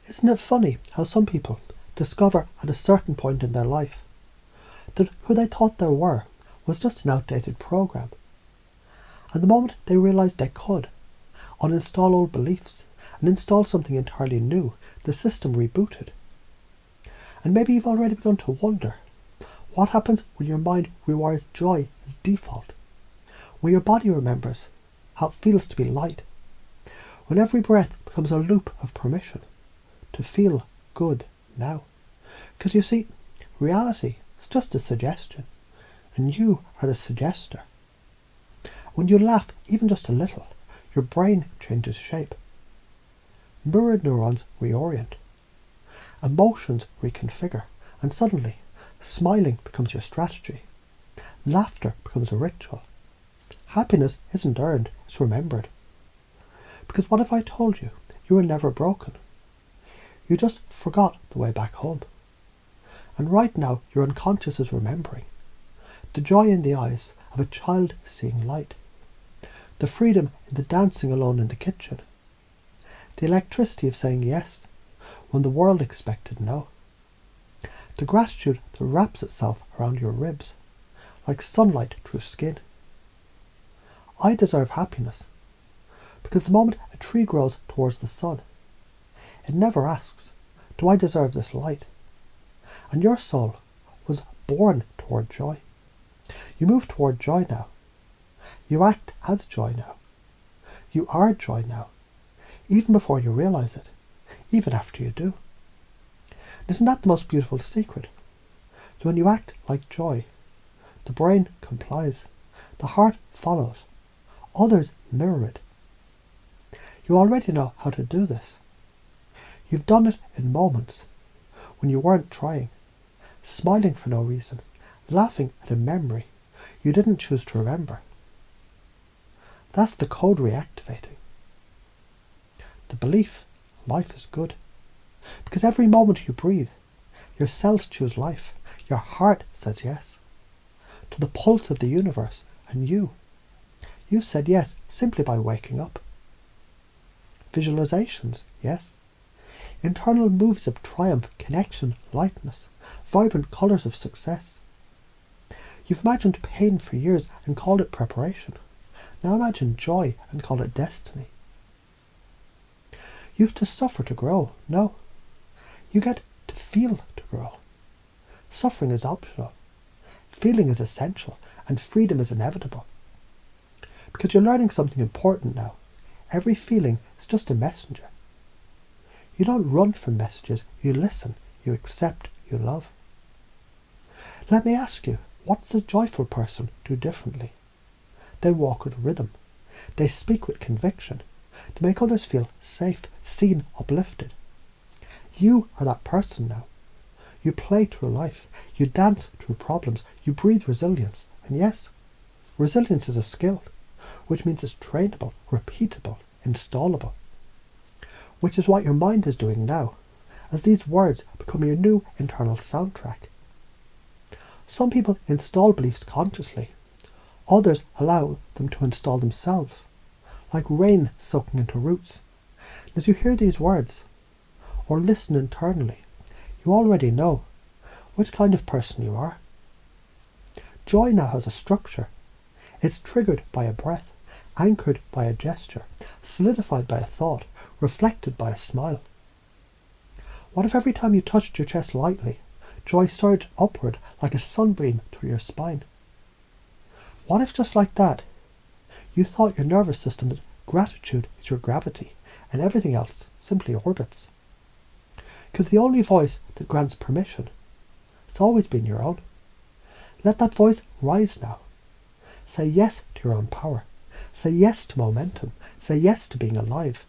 Isn't it funny how some people discover at a certain point in their life that who they thought they were was just an outdated program, and the moment they realised they could uninstall old beliefs and install something entirely new, the system rebooted. And maybe you've already begun to wonder what happens when your mind rewires joy as default, when your body remembers how it feels to be light, when every breath becomes a loop of permission to feel good now. Because you see, reality is just a suggestion, and you are the suggester. When you laugh even just a little, your brain changes shape. Mirror neurons reorient. Emotions reconfigure, and suddenly, smiling becomes your strategy. Laughter becomes a ritual. Happiness isn't earned, it's remembered. Because what if I told you you were never broken? You just forgot the way back home. And right now your unconscious is remembering. The joy in the eyes of a child seeing light. The freedom in the dancing alone in the kitchen. The electricity of saying yes when the world expected no. The gratitude that wraps itself around your ribs, like sunlight through skin. I deserve happiness, because the moment a tree grows towards the sun, it never asks, do I deserve this light? And your soul was born toward joy. You move toward joy now. You act as joy now. You are joy now, even before you realise it, even after you do. Isn't that the most beautiful secret? That when you act like joy, the brain complies, the heart follows, others mirror it. You already know how to do this. You've done it in moments when you weren't trying, smiling for no reason, laughing at a memory you didn't choose to remember. That's the code reactivating. The belief life is good. Because every moment you breathe, your cells choose life, your heart says yes to the pulse of the universe, and you said yes simply by waking up. Visualizations, yes. Internal movies of triumph, connection, lightness, vibrant colours of success. You've imagined pain for years and called it preparation. Now imagine joy and call it destiny. You've to suffer to grow. No. You get to feel to grow. Suffering is optional. Feeling is essential, and freedom is inevitable. Because you're learning something important now. Every feeling is just a messenger. You don't run from messages, you listen, you accept, you love. Let me ask you, what does a joyful person do differently? They walk with rhythm. They speak with conviction to make others feel safe, seen, uplifted. You are that person now. You play through life. You dance through problems. You breathe resilience. And yes, resilience is a skill, which means it's trainable, repeatable, installable. Which is what your mind is doing now, as these words become your new internal soundtrack. Some people install beliefs consciously. Others allow them to install themselves, like rain soaking into roots. As you hear these words, or listen internally, you already know which kind of person you are. Joy now has a structure. It's triggered by a breath, anchored by a gesture, solidified by a thought, reflected by a smile. What if every time you touched your chest lightly, joy surged upward like a sunbeam through your spine? What if just like that, you thought your nervous system that gratitude is your gravity and everything else simply orbits? Because the only voice that grants permission has always been your own. Let that voice rise now. Say yes to your own power. Say yes to momentum. Say yes to being alive.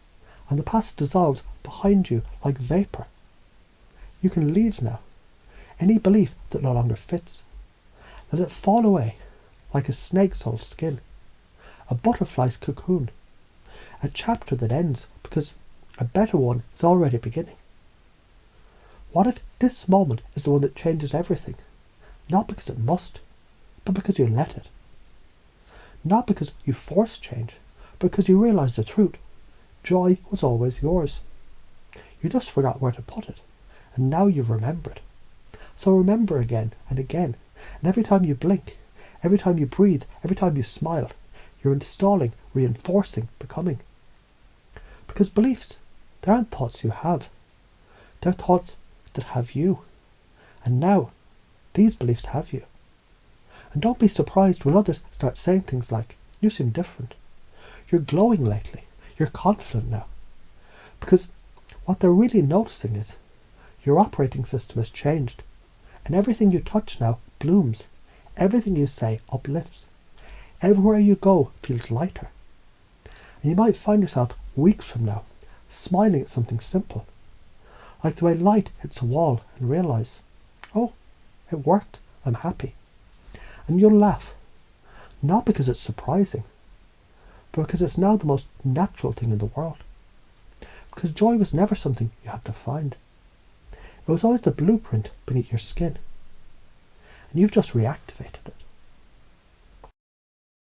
And the past dissolves behind you like vapour. You can leave now. Any belief that no longer fits. Let it fall away like a snake's old skin. A butterfly's cocoon. A chapter that ends because a better one is already beginning. What if this moment is the one that changes everything? Not because it must, but because you let it. Not because you force change, but because you realise the truth. Joy was always yours. You just forgot where to put it, and now you've remembered. So remember again and again, and every time you blink, every time you breathe, every time you smile, you're installing, reinforcing, becoming. Because beliefs, they aren't thoughts you have. They're thoughts that have you. And now, these beliefs have you. And don't be surprised when others start saying things like, you seem different. You're glowing lately. You're confident now. Because what they're really noticing is your operating system has changed. And everything you touch now blooms. Everything you say uplifts. Everywhere you go feels lighter. And you might find yourself weeks from now smiling at something simple. Like the way light hits a wall and realise, oh, it worked, I'm happy. And you'll laugh. Not because it's surprising, but because it's now the most natural thing in the world. Because joy was never something you had to find. It was always the blueprint beneath your skin. And you've just reactivated it.